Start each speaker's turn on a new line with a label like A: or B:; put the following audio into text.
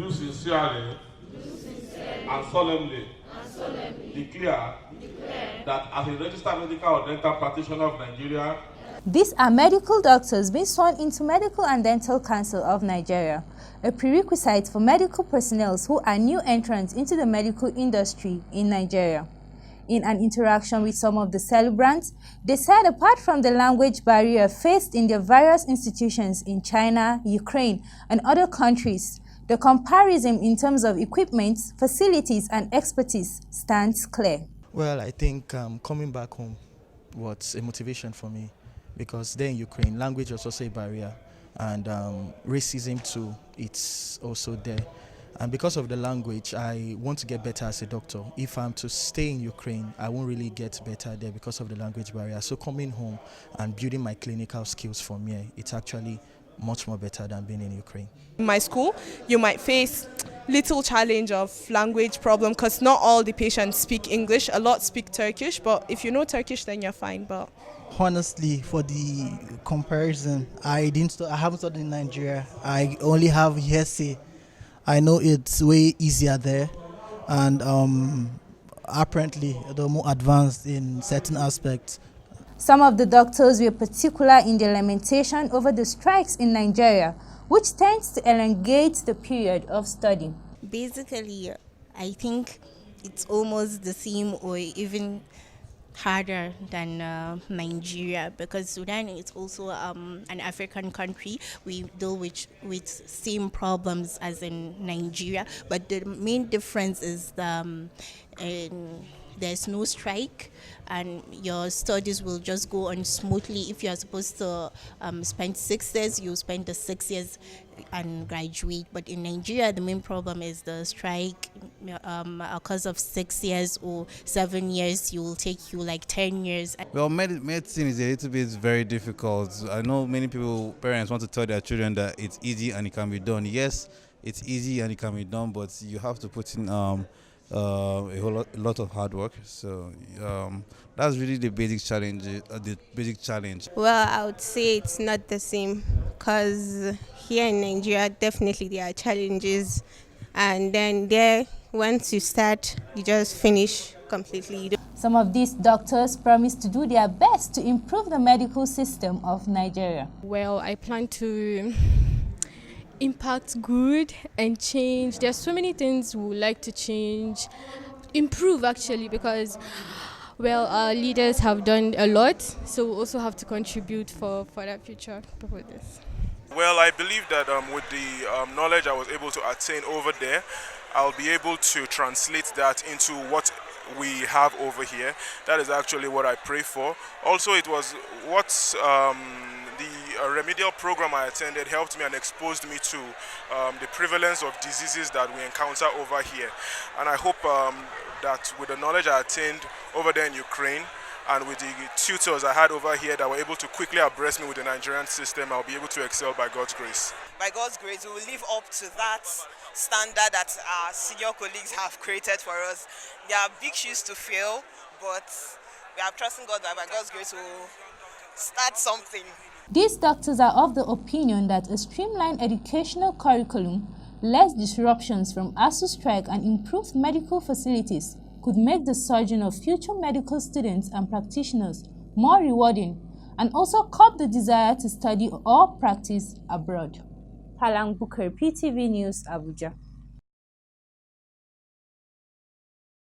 A: do sincerely and solemnly declare that as a registered medical or dental practitioner of Nigeria.
B: These are medical doctors being sworn into Medical and Dental Council of Nigeria, a prerequisite for medical personnel who are new entrants into the medical industry in Nigeria. In an interaction with some of the celebrants, they said apart from the language barrier faced in their various institutions in China, Ukraine, and other countries, the comparison in terms of equipment, facilities, and expertise stands clear.
C: Well, I think coming back home was a motivation for me, because there in Ukraine, language was also a barrier, and racism too, it's also there. And because of the language, I want to get better as a doctor. If I'm to stay in Ukraine, I won't really get better there because of the language barrier. So coming home and building my clinical skills from here, it's actually much more better than being in Ukraine.
D: In my school, you might face little challenge of language problem because not all the patients speak English. A lot speak Turkish, but if you know Turkish, then you're fine. But
E: honestly, for the comparison, I haven't studied in Nigeria. I only have hearsay. I know it's way easier there, and apparently they're more advanced in certain aspects.
B: Some of the doctors were particular in their lamentation over the strikes in Nigeria, which tends to elongate the period of study.
F: Basically, I think it's almost the same or even harder than Nigeria, because Sudan is also an African country. We deal with same problems as in Nigeria, but the main difference is there's no strike and your studies will just go on smoothly. If you're supposed to spend 6 years, you spend the 6 years and graduate. But in Nigeria, the main problem is the strike. Because of 6 years or 7 years, it will take you like 10 years.
G: Well, medicine is a little bit very difficult. I know many parents want to tell their children that it's easy and it can be done. Yes, it's easy and it can be done, but you have to put in a lot of hard work. So that's really the basic challenge.
H: Well, I would say it's not the same, because here in Nigeria, definitely there are challenges, and then there, once you start, you just finish completely.
B: Some of these doctors promise to do their best to improve the medical system of Nigeria.
I: Well, I plan to impact good and change. There's so many things we would like to change, improve actually, because well, our leaders have done a lot, so we also have to contribute for that future for this.
J: Well, I believe that with the knowledge I was able to attain over there, I'll be able to translate that into what we have over here. That is actually what I pray for. Also, it was what the remedial program I attended helped me and exposed me to the prevalence of diseases that we encounter over here. And I hope that with the knowledge I attained over there in Ukraine and with the tutors I had over here that were able to quickly abreast me with the Nigerian system, I'll be able to excel by God's grace.
K: By God's grace, we will live up to that standard that our senior colleagues have created for us. There are big shoes to fill, but we are trusting God that by God's grace we will start something.
B: These doctors are of the opinion that a streamlined educational curriculum, less disruptions from ASU strike, and improved medical facilities could make the surgeon of future medical students and practitioners more rewarding, and also curb the desire to study or practice abroad. Halang Bukar, PTV News, Abuja.